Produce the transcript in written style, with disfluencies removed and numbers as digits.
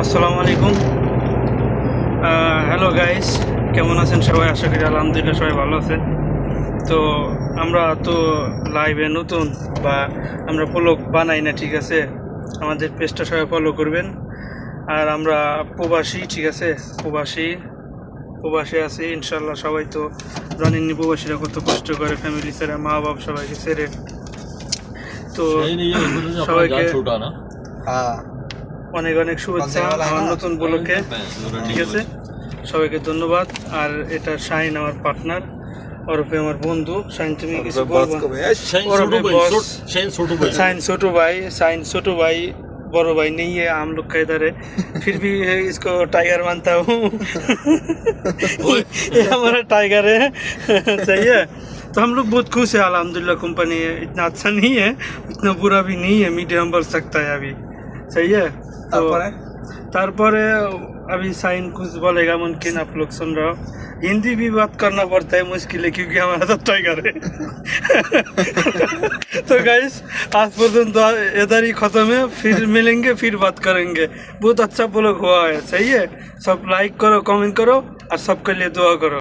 আসসালামু আলাইকুম। Hello guys, কেমন আছেন সবাই? আশা করি আলহামদুলিল্লাহ সবাই ভালো আছেন। তো আমরা তো লাইভে নতুন, বা আমরা ব্লগ বানাই না, ঠিক আছে? আমাদের পেজটা সবাই ফলো করবেন। আর আমরা প্রবাসী, ঠিক আছে? প্রবাসী আছি ইনশাল্লাহ। সবাই তো জানেননি প্রবাসীরা কত কষ্ট করে, ফ্যামিলি ছেড়ে, মা বাপ সবাইকে ছেড়ে। তো সবাইকে অনেক অনেক শুভেচ্ছা আমার নতুন ব্লগে, ঠিক আছে? সবাইকে ধন্যবাদ। আর এটা শাহিন আমার পার্টনার, ওরফে আমার বন্ধু। শাহিন, তুমি কিছু বলবো? শাহিन छोटू भाई बड़ो भाई नहीं है, हम लोग का इधर है, फिर भी इसको टाइगर मानता हूँ। ये हमारा टाइगर है। सही है। तो हम लोग बहुत खुश है अल्हम्दुलिल्लाह। कंपनी इतना अच्छा नहीं है, इतना बुरा भी नहीं है, मीडियम बढ़ सकता है अभी। सही है। तो तारपरे अभी साइन कुछ बोलेगा, मुमकिन आप लोग सुन रहे हो। हिंदी भी बात करना पड़ता है, मुश्किल है, क्योंकि हमारा तो टाइगर है। तो गाइस, आज पर्यंत इधर ही खत्म है, फिर मिलेंगे, फिर बात करेंगे। बहुत अच्छा ब्लॉग हुआ है, सही है। सब लाइक करो, कमेंट करो और सबके लिए दुआ करो।